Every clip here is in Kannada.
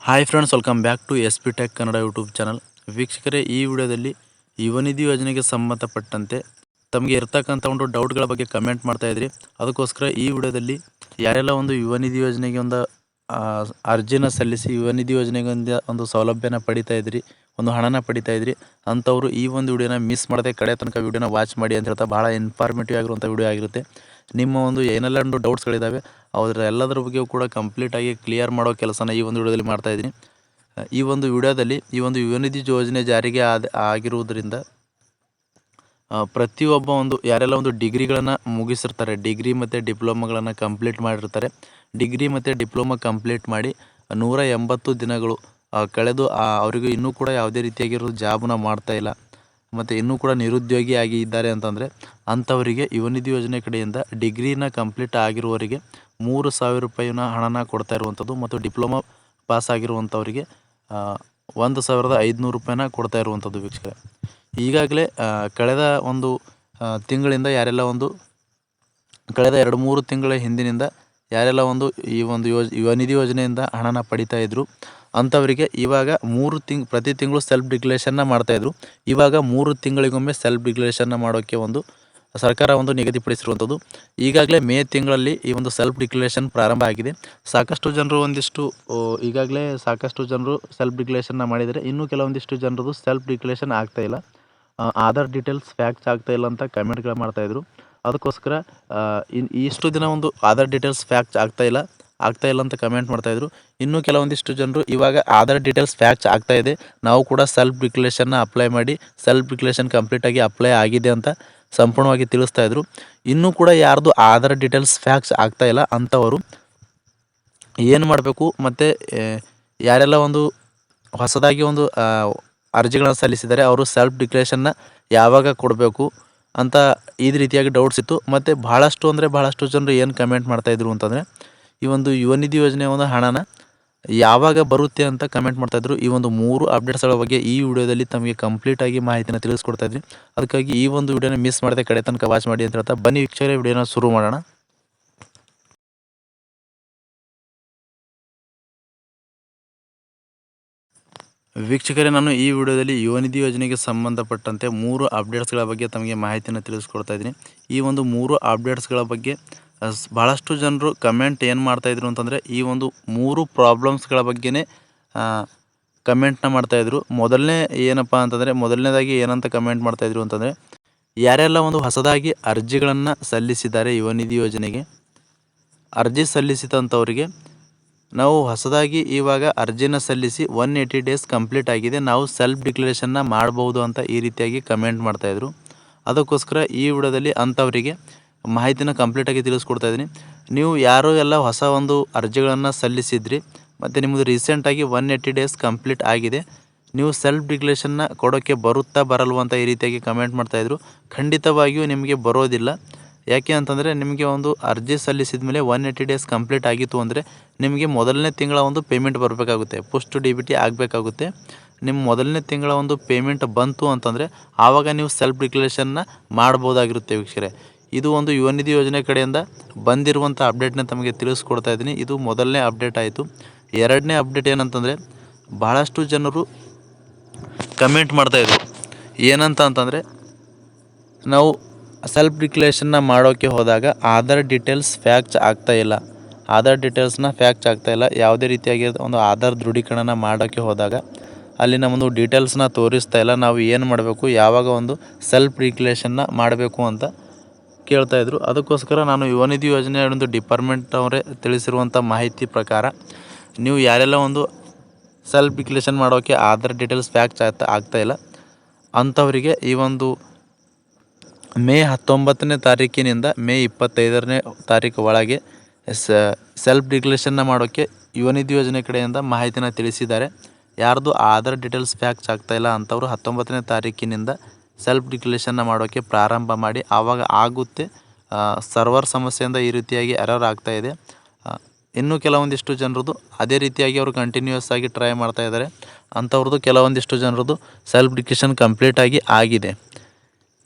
Hi friends, welcome back to S P tech Kannada YouTube channel. ವೀಕ್ಷಕರೇ, ಈ ವಿಡಿಯೋದಲ್ಲಿ ಯುವ ನಿಧಿ ಯೋಜನೆಗೆ ಸಂಬಂಧಪಟ್ಟಂತೆ ತಮಗೆ ಇರ್ತಕ್ಕಂಥ ಒಂದು ಡೌಟ್ಗಳ ಬಗ್ಗೆ ಕಮೆಂಟ್ ಮಾಡ್ತಾ ಇದ್ರಿ. ಅದಕ್ಕೋಸ್ಕರ ಈ ವಿಡಿಯೋದಲ್ಲಿ ಯಾರೆಲ್ಲ ಒಂದು ಯುವ ನಿಧಿ ಯೋಜನೆಗೆ ಒಂದು ಅರ್ಜಿನ ಸಲ್ಲಿಸಿ ಯುವ ನಿಧಿ ಯೋಜನೆಗೆ ಒಂದು ಸೌಲಭ್ಯನ ಪಡಿತಾ ಇದ್ರಿ, ಒಂದು ಹಣನ ಪಡಿತಾ ಇದ್ರಿ ಅಂಥವ್ರು ಈ ಒಂದು ವಿಡಿಯೋನ ಮಿಸ್ ಮಾಡದೆ ಕಡೆ ತನಕ ವಿಡಿಯೋನ ವಾಚ್ ಮಾಡಿ ಅಂತ ಹೇಳ್ತಾ ಭಾಳ ಇನ್ಫಾರ್ಮೇಟಿವ್ ಆಗಿರುವಂಥ ವಿಡಿಯೋ ಆಗಿರುತ್ತೆ. ನಿಮ್ಮ ಒಂದು ಏನೆಲ್ಲ ಒಂದು ಡೌಟ್ಸ್ಗಳಿದ್ದಾವೆ ಅದರ ಎಲ್ಲದರ ಬಗ್ಗೆ ಕೂಡ ಕಂಪ್ಲೀಟಾಗಿ ಕ್ಲಿಯರ್ ಮಾಡೋ ಕೆಲಸನ ಈ ಒಂದು ವಿಡಿಯೋದಲ್ಲಿ ಮಾಡ್ತಾ ಇದ್ದೀನಿ. ಈ ಒಂದು ವಿಡಿಯೋದಲ್ಲಿ ಈ ಒಂದು ಯುವ ನಿಧಿ ಯೋಜನೆ ಜಾರಿಗೆ ಆಗಿರುವುದರಿಂದ ಪ್ರತಿಯೊಬ್ಬ ಒಂದು ಯಾರೆಲ್ಲ ಒಂದು ಡಿಗ್ರಿಗಳನ್ನು ಮುಗಿಸಿರ್ತಾರೆ, ಡಿಗ್ರಿ ಮತ್ತು ಡಿಪ್ಲೊಮಾಗಳನ್ನು ಕಂಪ್ಲೀಟ್ ಮಾಡಿರ್ತಾರೆ, ಡಿಗ್ರಿ ಮತ್ತು ಡಿಪ್ಲೊಮಾ ಕಂಪ್ಲೀಟ್ ಮಾಡಿ 180 ದಿನಗಳು ಕಳೆದು ಅವರಿಗೂ ಇನ್ನೂ ಕೂಡ ಯಾವುದೇ ರೀತಿಯಾಗಿರೋ ಜಾಬನ್ನ ಮಾಡ್ತಾ ಇಲ್ಲ ಮತ್ತು ಇನ್ನೂ ಕೂಡ ನಿರುದ್ಯೋಗಿ ಆಗಿ ಇದ್ದಾರೆ ಅಂತಂದರೆ ಅಂಥವರಿಗೆ ಯುವ ನಿಧಿ ಯೋಜನೆ ಕಡೆಯಿಂದ ಡಿಗ್ರಿನ ಕಂಪ್ಲೀಟ್ ಆಗಿರುವವರಿಗೆ 3,000 ರೂಪಾಯಿನ ಹಣನ ಕೊಡ್ತಾ ಇರುವಂಥದ್ದು ಮತ್ತು ಡಿಪ್ಲೊಮಾ ಪಾಸ್ ಆಗಿರುವಂಥವರಿಗೆ 1,500 ರೂಪಾಯಿನ ಕೊಡ್ತಾ ಇರುವಂಥದ್ದು. ವೀಕ್ಷಕರೇ, ಈಗಾಗಲೇ ಕಳೆದ ಒಂದು ತಿಂಗಳಿಂದ ಯಾರೆಲ್ಲ ಒಂದು ಕಳೆದ 2-3 ತಿಂಗಳ ಹಿಂದಿನಿಂದ ಯಾರೆಲ್ಲ ಒಂದು ಈ ಒಂದು ಯುವ ನಿಧಿ ಯೋಜನೆಯಿಂದ ಹಣನ ಪಡಿತಾ ಇದ್ದರು ಅಂಥವರಿಗೆ ಇವಾಗ ಪ್ರತಿ ತಿಂಗಳು ಸೆಲ್ಫ್ ಡಿಕ್ಲೇಷನ್ನ ಮಾಡ್ತಾಯಿದ್ರು. ಇವಾಗ 3 ತಿಂಗಳಿಗೊಮ್ಮೆ ಸೆಲ್ಫ್ ಡಿಕ್ಲೇಷನ್ನ ಮಾಡೋಕ್ಕೆ ಒಂದು ಸರ್ಕಾರ ಒಂದು ನಿಗದಿಪಡಿಸಿರುವಂಥದ್ದು. ಈಗಾಗಲೇ ಮೇ ತಿಂಗಳಲ್ಲಿ ಈ ಒಂದು ಸೆಲ್ಫ್ ಡಿಕ್ಲೇಷನ್ ಪ್ರಾರಂಭ ಆಗಿದೆ. ಈಗಾಗಲೇ ಸಾಕಷ್ಟು ಜನರು ಸೆಲ್ಫ್ ಡಿಕ್ಲೇಷನ್ನ ಮಾಡಿದರೆ ಇನ್ನೂ ಕೆಲವೊಂದಿಷ್ಟು ಜನರದು ಸೆಲ್ಫ್ ಡಿಕ್ಲೇಷನ್ ಆಗ್ತಾಯಿಲ್ಲ, ಆಧಾರ್ ಡೀಟೇಲ್ಸ್ ಫ್ಯಾಕ್ಟ್ಸ್ ಆಗ್ತಾಯಿಲ್ಲ ಅಂತ ಕಮೆಂಟ್ಗಳು ಮಾಡ್ತಾಯಿದ್ರು. ಅದಕ್ಕೋಸ್ಕರ ಇಷ್ಟು ದಿನ ಒಂದು ಆಧಾರ್ ಡೀಟೇಲ್ಸ್ ಫ್ಯಾಕ್ಟ್ಸ್ ಆಗ್ತಾಯಿಲ್ಲ ಅಂತ ಕಮೆಂಟ್ ಮಾಡ್ತಾಯಿದ್ರು. ಇನ್ನೂ ಕೆಲವೊಂದಿಷ್ಟು ಜನರು ಇವಾಗ ಆಧಾರ್ ಡೀಟೇಲ್ಸ್ ಫ್ಯಾಕ್ಟ್ಸ್ ಆಗ್ತಾಯಿದೆ, ನಾವು ಕೂಡ ಸೆಲ್ಫ್ ಡಿಕ್ಲೇಷನ್ನ ಅಪ್ಲೈ ಮಾಡಿ ಸೆಲ್ಫ್ ಡಿಕ್ಲೇಷನ್ ಕಂಪ್ಲೀಟಾಗಿ ಅಪ್ಲೈ ಆಗಿದೆ ಅಂತ ಸಂಪೂರ್ಣವಾಗಿ ತಿಳಿಸ್ತಾ ಇದ್ರು. ಇನ್ನೂ ಕೂಡ ಯಾರ್ದು ಆಧಾರ್ ಡೀಟೇಲ್ಸ್ ಫ್ಯಾಕ್ಟ್ಸ್ ಆಗ್ತಾಯಿಲ್ಲ ಅಂಥವರು ಏನು ಮಾಡಬೇಕು ಮತ್ತು ಯಾರೆಲ್ಲ ಒಂದು ಹೊಸದಾಗಿ ಒಂದು ಅರ್ಜಿಗಳನ್ನು ಸಲ್ಲಿಸಿದ್ದಾರೆ ಅವರು ಸೆಲ್ಫ್ ಡಿಕ್ಲೇಷನ್ನ ಯಾವಾಗ ಕೊಡಬೇಕು ಅಂತ ಈ ರೀತಿಯಾಗಿ ಡೌಟ್ಸ್ ಇತ್ತು. ಮತ್ತು ಭಾಳಷ್ಟು ಜನರು ಏನು ಕಮೆಂಟ್ ಮಾಡ್ತಾಯಿದ್ರು ಅಂತಂದರೆ ಈ ಒಂದು ಯುವ ನಿಧಿ ಯೋಜನೆಯ ಒಂದು ಹಣನ ಯಾವಾಗ ಬರುತ್ತೆ ಅಂತ ಕಮೆಂಟ್ ಮಾಡ್ತಾಯಿದ್ರು. ಈ ಒಂದು 3 ಅಪ್ಡೇಟ್ಸ್ಗಳ ಬಗ್ಗೆ ಈ ವಿಡಿಯೋದಲ್ಲಿ ತಮಗೆ ಕಂಪ್ಲೀಟಾಗಿ ಮಾಹಿತಿನ ತಿಳಿಸ್ಕೊಡ್ತಾ ಇದ್ವಿ. ಅದಕ್ಕಾಗಿ ಈ ಒಂದು ವಿಡಿಯೋನ ಮಿಸ್ ಮಾಡದೆ ಕಡೆ ತನಕ ವಾಚ್ ಮಾಡಿ ಅಂತ ಹೇಳ್ತಾ ಬನ್ನಿ ವೀಕ್ಷಕರೇ, ವಿಡಿಯೋನ ಶುರು ಮಾಡೋಣ. ವೀಕ್ಷಕರೇ, ನಾನು ಈ ವಿಡಿಯೋದಲ್ಲಿ ಯುವ ನಿಧಿ ಯೋಜನೆಗೆ ಸಂಬಂಧಪಟ್ಟಂತೆ 3 ಅಪ್ಡೇಟ್ಸ್ಗಳ ಬಗ್ಗೆ ತಮಗೆ ಮಾಹಿತಿಯನ್ನು ತಿಳಿಸ್ಕೊಡ್ತಾ ಇದ್ದೀನಿ. ಈ ಒಂದು 3 ಅಪ್ಡೇಟ್ಸ್ಗಳ ಬಗ್ಗೆ ಭಾಳಷ್ಟು ಜನರು ಕಮೆಂಟ್ ಏನು ಮಾಡ್ತಾಯಿದ್ರು ಅಂತಂದರೆ ಈ ಒಂದು 3 ಪ್ರಾಬ್ಲಮ್ಸ್ಗಳ ಬಗ್ಗೆನೇ ಕಮೆಂಟ್ನ ಮಾಡ್ತಾಯಿದ್ರು. ಮೊದಲನೇದಾಗಿ ಏನಂತ ಕಮೆಂಟ್ ಮಾಡ್ತಾಯಿದ್ರು ಅಂತಂದರೆ ಯಾರೆಲ್ಲ ಒಂದು ಹೊಸದಾಗಿ ಅರ್ಜಿಗಳನ್ನು ಸಲ್ಲಿಸಿದ್ದಾರೆ ಯುವ ನಿಧಿ ಯೋಜನೆಗೆ, ಅರ್ಜಿ ಸಲ್ಲಿಸಿದಂಥವರಿಗೆ ನಾವು ಹೊಸದಾಗಿ ಇವಾಗ ಅರ್ಜಿನ ಸಲ್ಲಿಸಿ 180 ಡೇಸ್ ಕಂಪ್ಲೀಟ್ ಆಗಿದೆ, ನಾವು ಸೆಲ್ಫ್ ಡಿಕ್ಲರೇಷನ್ನ ಮಾಡ್ಬೋದು ಅಂತ ಈ ರೀತಿಯಾಗಿ ಕಮೆಂಟ್ ಮಾಡ್ತಾಯಿದ್ರು. ಅದಕ್ಕೋಸ್ಕರ ಈ ವಿಡಿಯೋದಲ್ಲಿ ಅಂಥವರಿಗೆ ಮಾಹಿತಿನ ಕಂಪ್ಲೀಟಾಗಿ ತಿಳಿಸ್ಕೊಡ್ತಾ ಇದ್ದೀನಿ. ನೀವು ಯಾರು ಎಲ್ಲ ಹೊಸ ಒಂದು ಅರ್ಜಿಗಳನ್ನು ಸಲ್ಲಿಸಿದ್ರಿ ಮತ್ತು ನಿಮ್ಮದು ರೀಸೆಂಟಾಗಿ 180 ಡೇಸ್ ಕಂಪ್ಲೀಟ್ ಆಗಿದೆ, ನೀವು ಸೆಲ್ಫ್ ಡಿಕ್ಲರೇಷನ್ನ ಕೊಡೋಕ್ಕೆ ಬರುತ್ತಾ ಬರಲ್ವ ಅಂತ ಈ ರೀತಿಯಾಗಿ ಕಮೆಂಟ್ ಮಾಡ್ತಾಯಿದ್ರು. ಖಂಡಿತವಾಗಿಯೂ ನಿಮಗೆ ಬರೋದಿಲ್ಲ. ಯಾಕೆ ಅಂತಂದರೆ ನಿಮಗೆ ಒಂದು ಅರ್ಜಿ ಸಲ್ಲಿಸಿದ ಮೇಲೆ 180 ಡೇಸ್ ಕಂಪ್ಲೀಟ್ ಆಗಿತ್ತು ಅಂದರೆ ನಿಮಗೆ ಮೊದಲನೇ ತಿಂಗಳ ಒಂದು ಪೇಮೆಂಟ್ ಬರಬೇಕಾಗುತ್ತೆ, ಪೋಸ್ಟ್ DBT ಆಗಬೇಕಾಗುತ್ತೆ. ನಿಮ್ಮ ಮೊದಲನೇ ತಿಂಗಳ ಒಂದು ಪೇಮೆಂಟ್ ಬಂತು ಅಂತಂದರೆ ಆವಾಗ ನೀವು ಸೆಲ್ಫ್ ಡಿಕ್ಲರೇಷನ್ನ ಮಾಡ್ಬೋದಾಗಿರುತ್ತೆ. ವೀಕ್ಷಕರೇ, ಇದು ಒಂದು ಯುವ ನಿಧಿ ಯೋಜನೆ ಕಡೆಯಿಂದ ಬಂದಿರುವಂಥ ಅಪ್ಡೇಟ್ನ ತಮಗೆ ತಿಳಿಸ್ಕೊಡ್ತಾ ಇದ್ದೀನಿ. ಇದು ಮೊದಲನೇ ಅಪ್ಡೇಟ್ ಆಯಿತು. ಎರಡನೇ ಅಪ್ಡೇಟ್ ಏನಂತಂದರೆ ಭಾಳಷ್ಟು ಜನರು ಕಮೆಂಟ್ ಮಾಡ್ತಾಯಿದ್ರು ಏನಂತ ಅಂತಂದರೆ ನಾವು ಸೆಲ್ಫ್ ಡಿಕ್ಲರೇಷನ್ನ ಮಾಡೋಕ್ಕೆ ಹೋದಾಗ ಆಧಾರ್ ಡೀಟೇಲ್ಸ್ ಫ್ಯಾಕ್ಟ್ಸ್ ಆಗ್ತಾಯಿಲ್ಲ, ಯಾವುದೇ ರೀತಿಯಾಗಿ ಒಂದು ಆಧಾರ್ ದೃಢೀಕರಣ ಮಾಡೋಕ್ಕೆ ಹೋದಾಗ ಅಲ್ಲಿನ ಒಂದು ಡೀಟೇಲ್ಸ್ನ ತೋರಿಸ್ತಾ ಇಲ್ಲ. ನಾವು ಏನು ಮಾಡಬೇಕು, ಯಾವಾಗ ಒಂದು ಸೆಲ್ಫ್ ಡಿಕ್ಲರೇಷನ್ನ ಮಾಡಬೇಕು ಅಂತ ಕೇಳ್ತಾಯಿದ್ರು. ಅದಕ್ಕೋಸ್ಕರ ನಾನು ಯುವ ನಿಧಿ ಯೋಜನೆ ಒಂದು ಡಿಪಾರ್ಟ್ಮೆಂಟ್ ಅವರೇ ತಿಳಿಸಿರುವಂಥ ಮಾಹಿತಿ ಪ್ರಕಾರ ನೀವು ಯಾರೆಲ್ಲ ಒಂದು ಸೆಲ್ಫ್ ಡಿಕ್ಲರೇಷನ್ ಮಾಡೋಕ್ಕೆ ಆಧಾರ್ ಡೀಟೇಲ್ಸ್ ಫ್ಯಾಕ್ಟ್ಸ್ ಆಗ್ತಾಯಿಲ್ಲ ಅಂಥವರಿಗೆ ಈ ಒಂದು ಮೇ 19ನೇ ತಾರೀಕಿನಿಂದ ಮೇ 25ನೇ ತಾರೀಕು ಒಳಗೆ ಸೆಲ್ಫ್ ಡಿಕ್ಲರೇಷನ್ನ ಮಾಡೋಕ್ಕೆ ಯುವ ನಿಧಿ ಯೋಜನೆ ಕಡೆಯಿಂದ ಮಾಹಿತಿನ ತಿಳಿಸಿದ್ದಾರೆ. ಯಾರ್ದು ಆಧಾರ್ ಡೀಟೇಲ್ಸ್ ಫ್ಯಾಕ್ಟ್ಸ್ ಆಗ್ತಾಯಿಲ್ಲ ಅಂಥವ್ರು 19ನೇ ತಾರೀಕಿನಿಂದ ಸೆಲ್ಫ್ ಡಿಕ್ಲರೇಷನ್ನ ಮಾಡೋಕ್ಕೆ ಪ್ರಾರಂಭ ಮಾಡಿ, ಆವಾಗ ಆಗುತ್ತೆ. ಸರ್ವರ್ ಸಮಸ್ಯೆಯಿಂದ ಈ ರೀತಿಯಾಗಿ ಎರರ್ ಆಗ್ತಾಯಿದೆ. ಇನ್ನೂ ಕೆಲವೊಂದಿಷ್ಟು ಜನರದು ಅದೇ ರೀತಿಯಾಗಿ ಅವರು ಕಂಟಿನ್ಯೂಯಸ್ ಆಗಿ ಟ್ರೈ ಮಾಡ್ತಾಯಿದ್ದಾರೆ. ಅಂಥವ್ರದ್ದು ಕೆಲವೊಂದಿಷ್ಟು ಜನರದು ಸೆಲ್ಫ್ ಡಿಕ್ಲರೇಷನ್ ಕಂಪ್ಲೀಟಾಗಿ ಆಗಿದೆ.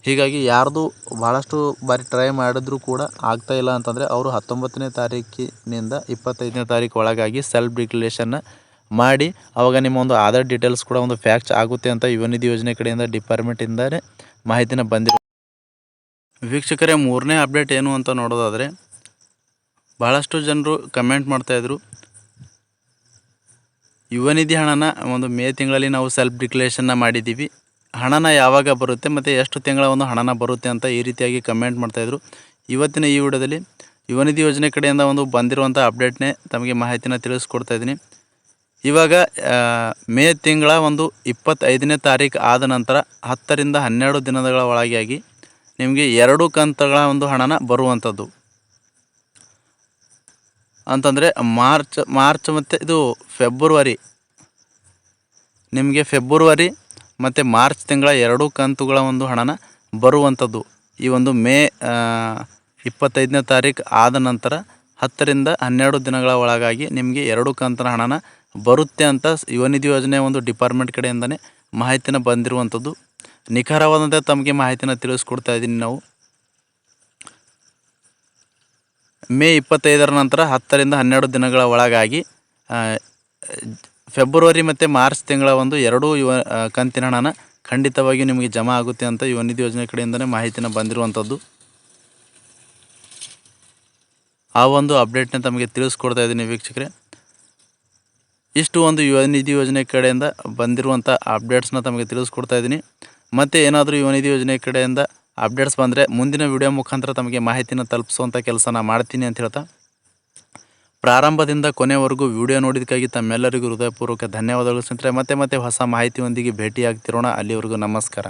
ಹೀಗಾಗಿ ಯಾರ್ದು ಭಾಳಷ್ಟು ಬಾರಿ ಟ್ರೈ ಮಾಡಿದ್ರೂ ಕೂಡ ಆಗ್ತಾಯಿಲ್ಲ ಅಂತಂದರೆ ಅವರು 19ನೇ ತಾರೀಕಿನಿಂದ 25ನೇ ತಾರೀಕು ಒಳಗಾಗಿ ಸೆಲ್ಫ್ ಡಿಕ್ಲರೇಷನ್ನ ಮಾಡಿ ಆವಾಗ ನಿಮ್ಮ ಒಂದು ಆಧಾರ್ ಡೀಟೇಲ್ಸ್ ಕೂಡ ಒಂದು ಫ್ಯಾಕ್ಚ್ ಆಗುತ್ತೆ ಅಂತ ಯುವ ನಿಧಿ ಯೋಜನೆ ಕಡೆಯಿಂದ ಡಿಪಾರ್ಟ್ಮೆಂಟಿಂದ ಮಾಹಿತಿನ ಬಂದಿರೋ ವೀಕ್ಷಕರೇ. ಮೂರನೇ ಅಪ್ಡೇಟ್ ಏನು ಅಂತ ನೋಡೋದಾದರೆ, ಭಾಳಷ್ಟು ಜನರು ಕಮೆಂಟ್ ಮಾಡ್ತಾಯಿದ್ರು, ಯುವ ನಿಧಿ ಹಣನ ಒಂದು ಮೇ ತಿಂಗಳಲ್ಲಿ ನಾವು ಸೆಲ್ಫ್ ಡಿಕ್ಲರೇಷನ್ನ ಮಾಡಿದ್ದೀವಿ, ಹಣನ ಯಾವಾಗ ಬರುತ್ತೆ ಮತ್ತು ಎಷ್ಟು ತಿಂಗಳ ಒಂದು ಹಣನ ಬರುತ್ತೆ ಅಂತ ಈ ರೀತಿಯಾಗಿ ಕಮೆಂಟ್ ಮಾಡ್ತಾಯಿದ್ರು. ಇವತ್ತಿನ ಈ ವಿಡಿಯೋದಲ್ಲಿ ಯುವ ನಿಧಿ ಯೋಜನೆ ಕಡೆಯಿಂದ ಒಂದು ಬಂದಿರುವಂಥ ಅಪ್ಡೇಟ್ನೇ ತಮಗೆ ಮಾಹಿತಿನ ತಿಳಿಸ್ಕೊಡ್ತಾ ಇದ್ದೀನಿ. ಇವಾಗ ಮೇ ತಿಂಗಳ ಒಂದು 25ನೇ ತಾರೀಕು ಆದ ನಂತರ 10 ರಿಂದ 12 ದಿನಗಳ ಒಳಗಾಗಿ ನಿಮಗೆ 2 ಕಂತುಗಳ ಒಂದು ಹಣನ ಬರುವಂಥದ್ದು. ಅಂತಂದರೆ ಮಾರ್ಚ್ ಮತ್ತು ಇದು ಫೆಬ್ರವರಿ, ನಿಮಗೆ ಫೆಬ್ರವರಿ ಮತ್ತು ಮಾರ್ಚ್ ತಿಂಗಳ 2 ಕಂತುಗಳ ಒಂದು ಹಣನ ಬರುವಂಥದ್ದು. ಈ ಒಂದು ಮೇ 25ನೇ ತಾರೀಕು ಆದ ನಂತರ 10 ರಿಂದ 12 ದಿನಗಳ ಒಳಗಾಗಿ ನಿಮಗೆ 2 ಕಂತಿನ ಹಣನ ಬರುತ್ತೆ ಅಂತ ಯುವ ನಿಧಿ ಯೋಜನೆ ಒಂದು ಡಿಪಾರ್ಟ್ಮೆಂಟ್ ಕಡೆಯಿಂದನೇ ಮಾಹಿತಿನ ಬಂದಿರುವಂಥದ್ದು. ನಿಖರವಾದಂತೆ ತಮಗೆ ಮಾಹಿತಿನ ತಿಳಿಸ್ಕೊಡ್ತಾ ಇದ್ದೀನಿ. ನಾವು ಮೇ 25ರ ನಂತರ 10 ರಿಂದ 12 ದಿನಗಳ ಒಳಗಾಗಿ ಫೆಬ್ರವರಿ ಮತ್ತು ಮಾರ್ಚ್ ತಿಂಗಳ ಒಂದು 2 ಕಂತಿನ ಹಣನ ಖಂಡಿತವಾಗಿಯೂ ನಿಮಗೆ ಜಮಾ ಆಗುತ್ತೆ ಅಂತ ಯುವ ನಿಧಿ ಯೋಜನೆ ಕಡೆಯಿಂದನೇ ಮಾಹಿತಿನ ಬಂದಿರುವಂಥದ್ದು. ಆ ಒಂದು ಅಪ್ಡೇಟ್ನ ತಮಗೆ ತಿಳಿಸ್ಕೊಡ್ತಾ ಇದ್ದೀನಿ ವೀಕ್ಷಕರೇ. ಇಷ್ಟು ಒಂದು ಯುವ ನಿಧಿ ಯೋಜನೆ ಕಡೆಯಿಂದ ಬಂದಿರುವಂಥ ಅಪ್ಡೇಟ್ಸ್ನ ತಮಗೆ ತಿಳಿಸ್ಕೊಡ್ತಾ ಇದ್ದೀನಿ. ಮತ್ತು ಏನಾದರೂ ಯುವ ನಿಧಿ ಯೋಜನೆ ಕಡೆಯಿಂದ ಅಪ್ಡೇಟ್ಸ್ ಬಂದರೆ ಮುಂದಿನ ವಿಡಿಯೋ ಮುಖಾಂತರ ತಮಗೆ ಮಾಹಿತಿನ ತಲುಪಿಸುವಂಥ ಕೆಲಸನ ಮಾಡ್ತೀನಿ ಅಂತ ಹೇಳ್ತಾ, ಪ್ರಾರಂಭದಿಂದ ಕೊನೆವರೆಗೂ ವಿಡಿಯೋ ನೋಡಿದ್ದಕ್ಕಾಗಿ ತಮ್ಮೆಲ್ಲರಿಗೂ ಹೃದಯಪೂರ್ವಕ ಧನ್ಯವಾದಗಳು ಸ್ನೇಹಿತರೆ. ಮತ್ತೆ ಹೊಸ ಮಾಹಿತಿಯೊಂದಿಗೆ ಭೇಟಿಯಾಗ್ತಿರೋಣ. ಅಲ್ಲಿವರೆಗೂ ನಮಸ್ಕಾರ.